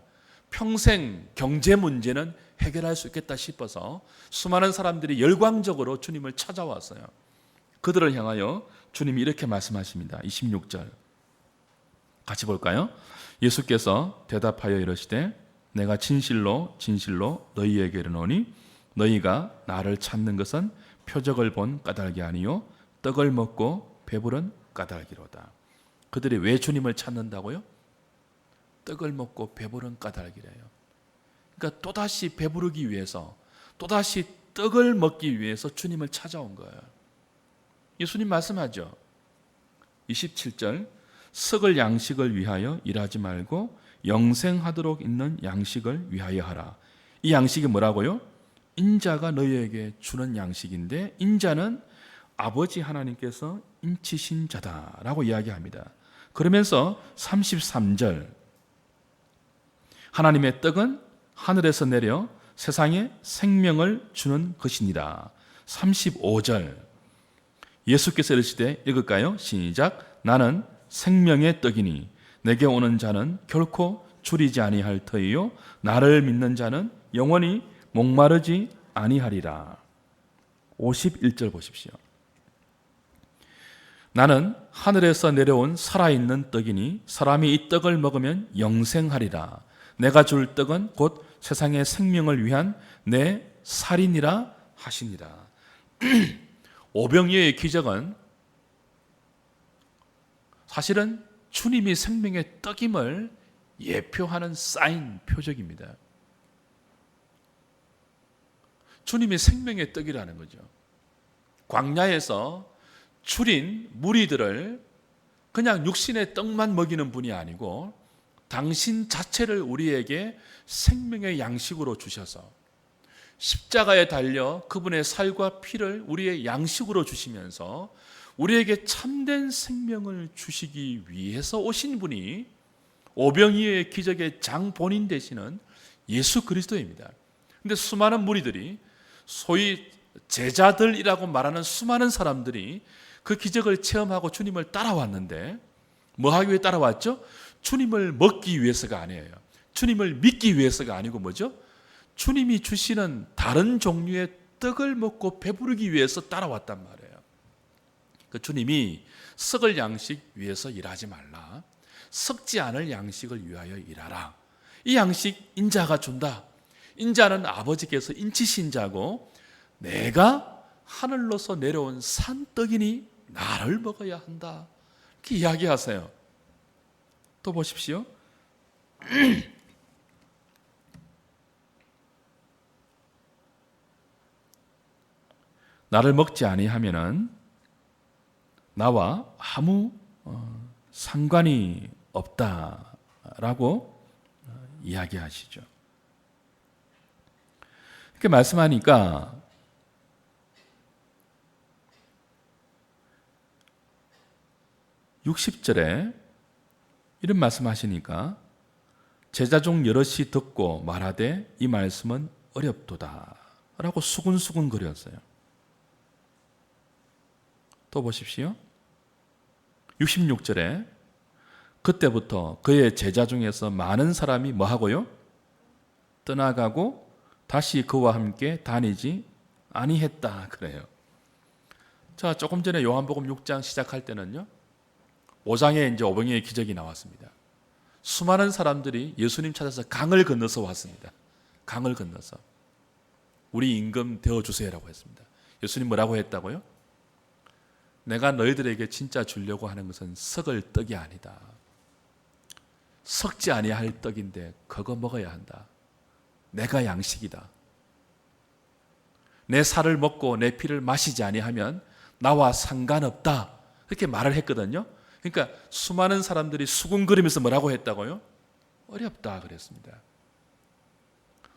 평생 경제 문제는 해결할 수 있겠다 싶어서 수많은 사람들이 열광적으로 주님을 찾아왔어요. 그들을 향하여 주님이 이렇게 말씀하십니다. 26절 같이 볼까요? 예수께서 대답하여 이르시되 내가 진실로 진실로 너희에게 이르노니 너희가 나를 찾는 것은 표적을 본 까닭이 아니요 떡을 먹고 배부른 까닭이로다. 그들이 왜 주님을 찾는다고요? 떡을 먹고 배부른 까닭이래요. 그러니까 또다시 배부르기 위해서, 또다시 떡을 먹기 위해서 주님을 찾아온 거예요. 예수님 말씀하죠. 27절 썩을 양식을 위하여 일하지 말고 영생하도록 있는 양식을 위하여 하라. 이 양식이 뭐라고요? 인자가 너희에게 주는 양식인데 인자는 아버지 하나님께서 인치신 자다라고 이야기합니다. 그러면서 33절 하나님의 떡은 하늘에서 내려 세상에 생명을 주는 것이니라. 35절 예수께서 이르시되 읽을까요? 시작. 나는 생명의 떡이니 내게 오는 자는 결코 줄이지 아니할 터이요 나를 믿는 자는 영원히 목마르지 아니하리라. 51절 보십시오. 나는 하늘에서 내려온 살아있는 떡이니 사람이 이 떡을 먹으면 영생하리라. 내가 줄 떡은 곧 세상의 생명을 위한 내 살이니라 하시니라. 오병이어의 기적은 사실은 주님이 생명의 떡임을 예표하는 사인, 표적입니다. 주님이 생명의 떡이라는 거죠. 광야에서 줄인 무리들을 그냥 육신의 떡만 먹이는 분이 아니고 당신 자체를 우리에게 생명의 양식으로 주셔서 십자가에 달려 그분의 살과 피를 우리의 양식으로 주시면서 우리에게 참된 생명을 주시기 위해서 오신 분이 오병이어의 기적의 장본인 되시는 예수 그리스도입니다. 그런데 수많은 무리들이 소위 제자들이라고 말하는 수많은 사람들이 그 기적을 체험하고 주님을 따라왔는데 뭐 하기 위해 따라왔죠? 주님을 먹기 위해서가 아니에요. 주님을 믿기 위해서가 아니고 뭐죠? 주님이 주시는 다른 종류의 떡을 먹고 배부르기 위해서 따라왔단 말이에요. 그 주님이 썩을 양식 위해서 일하지 말라. 썩지 않을 양식을 위하여 일하라. 이 양식 인자가 준다. 인자는 아버지께서 인치신 자고 내가 하늘로서 내려온 산떡이니 나를 먹어야 한다. 이렇게 이야기하세요. 또 보십시오. 나를 먹지 아니하면은 나와 아무 상관이 없다라고 이야기하시죠. 이렇게 말씀하니까 (60절에) 이런 말씀하시니까 제자 중 여럿이 듣고 말하되 이 말씀은 어렵도다 라고 수근수근 거렸어요. 또 보십시오. 66절에 그때부터 그의 제자 중에서 많은 사람이 뭐하고요? 떠나가고 다시 그와 함께 다니지 아니했다 그래요. 자, 조금 전에 요한복음 6장 시작할 때는요, 5장에 이제 오병이의 기적이 나왔습니다. 수많은 사람들이 예수님 찾아서 강을 건너서 왔습니다. 강을 건너서 우리 임금 되어주세요라고 했습니다. 예수님 뭐라고 했다고요? 내가 너희들에게 진짜 주려고 하는 것은 썩을 떡이 아니다. 썩지 아니할 떡인데 그거 먹어야 한다. 내가 양식이다. 내 살을 먹고 내 피를 마시지 아니하면 나와 상관없다. 이렇게 말을 했거든요. 그러니까 수많은 사람들이 수군거리면서 뭐라고 했다고요? 어렵다 그랬습니다.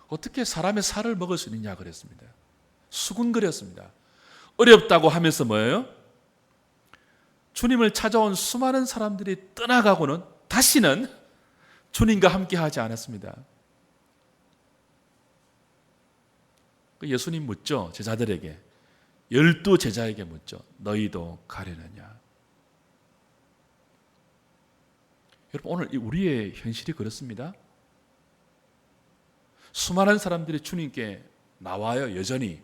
어떻게 사람의 살을 먹을 수 있느냐 그랬습니다. 수군거렸습니다. 어렵다고 하면서 뭐예요? 주님을 찾아온 수많은 사람들이 떠나가고는 다시는 주님과 함께 하지 않았습니다. 예수님 묻죠. 제자들에게, 12 제자에게 묻죠. 너희도 가려느냐? 여러분, 오늘 우리의 현실이 그렇습니다. 수많은 사람들이 주님께 나와요, 여전히.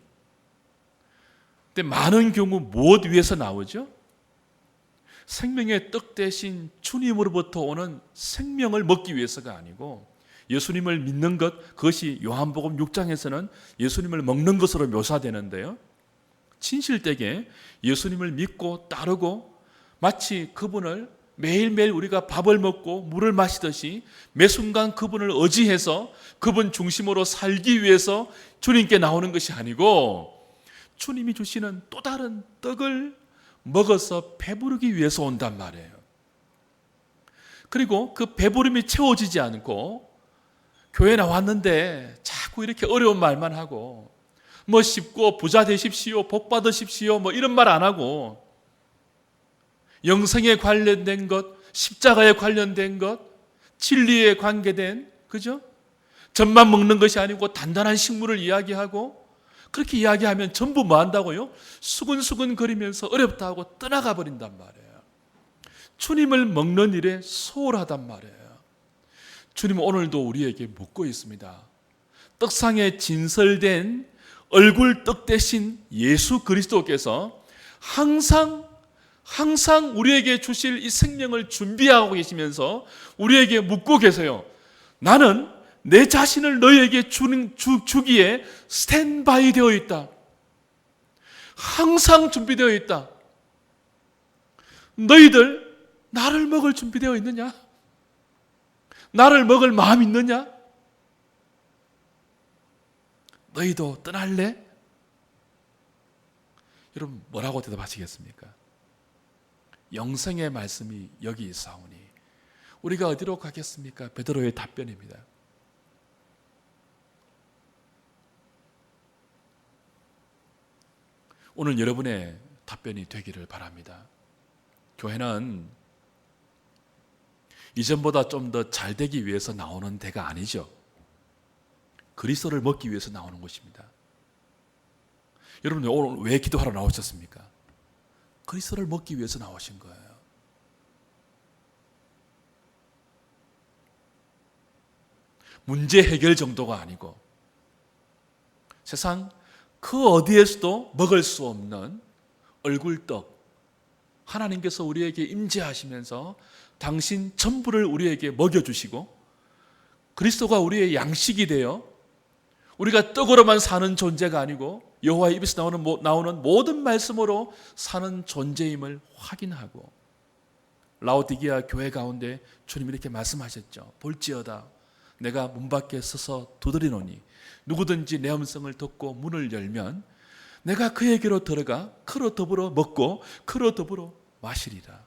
근데 많은 경우 무엇 위해서 나오죠? 생명의 떡 대신 주님으로부터 오는 생명을 먹기 위해서가 아니고, 예수님을 믿는 것, 그것이 요한복음 6장에서는 예수님을 먹는 것으로 묘사되는데요, 진실되게 예수님을 믿고 따르고 마치 그분을 매일매일 우리가 밥을 먹고 물을 마시듯이 매 순간 그분을 의지해서 그분 중심으로 살기 위해서 주님께 나오는 것이 아니고, 주님이 주시는 또 다른 떡을 먹어서 배부르기 위해서 온단 말이에요. 그리고 그 배부름이 채워지지 않고 교회 나왔는데 자꾸 이렇게 어려운 말만 하고, 뭐 쉽고 부자 되십시오, 복 받으십시오, 뭐 이런 말 안 하고, 영생에 관련된 것, 십자가에 관련된 것, 진리에 관계된, 그죠? 젖만 먹는 것이 아니고 단단한 식물을 이야기하고, 그렇게 이야기하면 전부 뭐 한다고요? 수근수근 거리면서 어렵다고 떠나가 버린단 말이에요. 주님을 먹는 일에 소홀하단 말이에요. 주님은 오늘도 우리에게 묻고 있습니다. 떡상에 진설된 얼굴 떡 대신 예수 그리스도께서 항상 우리에게 주실 이 생명을 준비하고 계시면서 우리에게 묻고 계세요. 나는 내 자신을 너희에게 주기에 스탠바이 되어 있다. 항상 준비되어 있다. 너희들 나를 먹을 준비되어 있느냐? 나를 먹을 마음 있느냐? 너희도 떠날래? 여러분, 뭐라고 대답하시겠습니까? 영생의 말씀이 여기 있사오니 우리가 어디로 가겠습니까? 베드로의 답변입니다. 오늘 여러분의 답변이 되기를 바랍니다. 교회는 이전보다 좀 더 잘 되기 위해서 나오는 데가 아니죠. 그리스도를 먹기 위해서 나오는 것입니다. 여러분, 오늘 왜 기도하러 나오셨습니까? 그리스도를 먹기 위해서 나오신 거예요. 문제 해결 정도가 아니고, 세상 그 어디에서도 먹을 수 없는 얼굴떡, 하나님께서 우리에게 임재하시면서 당신 전부를 우리에게 먹여주시고, 그리스도가 우리의 양식이 되어 우리가 떡으로만 사는 존재가 아니고 여호와의 입에서 나오는 모든 말씀으로 사는 존재임을 확인하고, 라오디게아 교회 가운데 주님이 이렇게 말씀하셨죠. 볼지어다 내가 문 밖에 서서 두드리노니 누구든지 내 음성을 듣고 문을 열면 내가 그에게로 들어가 그로 더불어 먹고 그로 더불어 마시리라.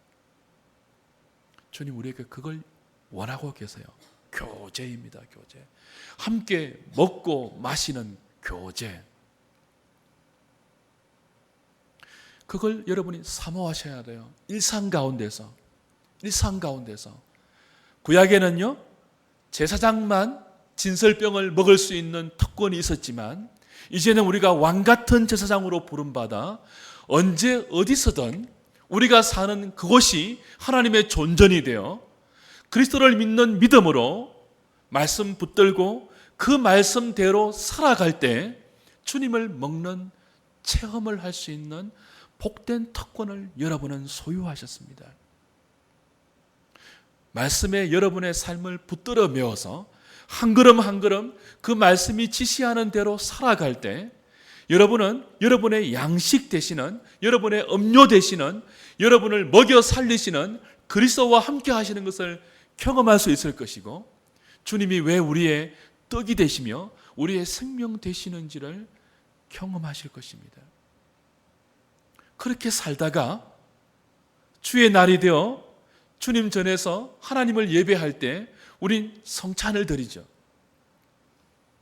주님 우리에게 그걸 원하고 계세요. 교제입니다. 교제. 함께 먹고 마시는 교제. 그걸 여러분이 사모하셔야 돼요. 일상 가운데서. 구약에는요, 제사장만 진설병을 먹을 수 있는 특권이 있었지만 이제는 우리가 왕 같은 제사장으로 부름받아 언제 어디서든 우리가 사는 그곳이 하나님의 존전이 되어 그리스도를 믿는 믿음으로 말씀 붙들고 그 말씀대로 살아갈 때 주님을 먹는 체험을 할 수 있는 복된 특권을 여러분은 소유하셨습니다. 말씀에 여러분의 삶을 붙들어 메워서 한 걸음 한 걸음 그 말씀이 지시하는 대로 살아갈 때 여러분은 여러분의 양식 되시는, 여러분의 음료 되시는, 여러분을 먹여 살리시는 그리스도와 함께 하시는 것을 경험할 수 있을 것이고, 주님이 왜 우리의 떡이 되시며 우리의 생명 되시는지를 경험하실 것입니다. 그렇게 살다가 주의 날이 되어 주님 전에서 하나님을 예배할 때 우린 성찬을 드리죠.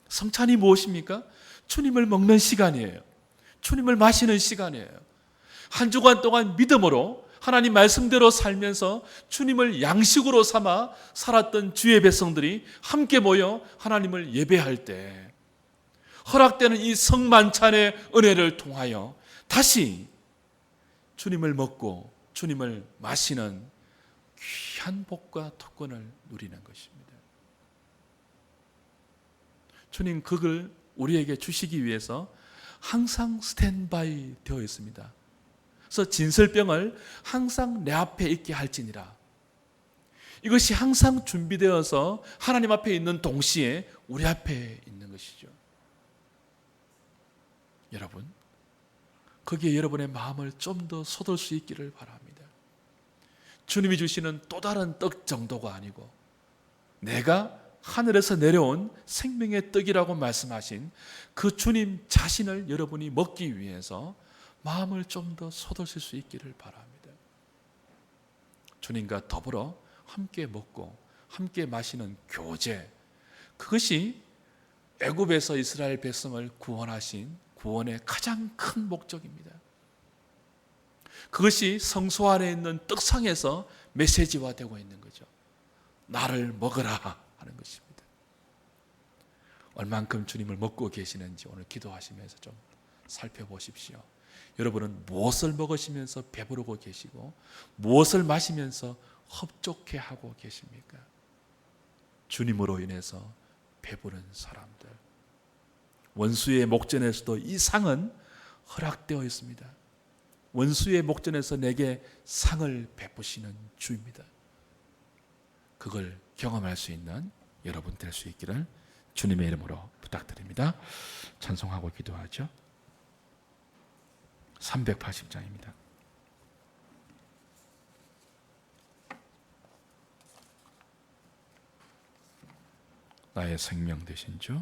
성찬이 무엇입니까? 주님을 먹는 시간이에요. 주님을 마시는 시간이에요. 한 주간 동안 믿음으로 하나님 말씀대로 살면서 주님을 양식으로 삼아 살았던 주의 백성들이 함께 모여 하나님을 예배할 때 허락되는 이 성만찬의 은혜를 통하여 다시 주님을 먹고 주님을 마시는 귀한 복과 특권을 누리는 것입니다. 주님 그걸 우리에게 주시기 위해서 항상 스탠바이 되어 있습니다. 그래서 진설병을 항상 내 앞에 있게 할지니라. 이것이 항상 준비되어서 하나님 앞에 있는 동시에 우리 앞에 있는 것이죠. 여러분, 거기에 여러분의 마음을 좀 더 쏟을 수 있기를 바랍니다. 주님이 주시는 또 다른 떡 정도가 아니고 내가 하늘에서 내려온 생명의 떡이라고 말씀하신 그 주님 자신을 여러분이 먹기 위해서 마음을 좀 더 쏟으실 수 있기를 바랍니다. 주님과 더불어 함께 먹고 함께 마시는 교제, 그것이 애굽에서 이스라엘 백성을 구원하신 구원의 가장 큰 목적입니다. 그것이 성소 안에 있는 떡상에서 메시지화되고 있는 거죠. 나를 먹으라 하는 것입니다. 얼만큼 주님을 먹고 계시는지 오늘 기도하시면서 좀 살펴보십시오. 여러분은 무엇을 먹으시면서 배부르고 계시고 무엇을 마시면서 흡족해하고 계십니까? 주님으로 인해서 배부른 사람들. 원수의 목전에서도 이 상은 허락되어 있습니다. 원수의 목전에서 내게 상을 베푸시는 주입니다. 그걸 경험할 수 있는 여러분 될 수 있기를 주님의 이름으로 부탁드립니다. 찬송하고 기도하죠. 380장입니다. 나의 생명 되신 주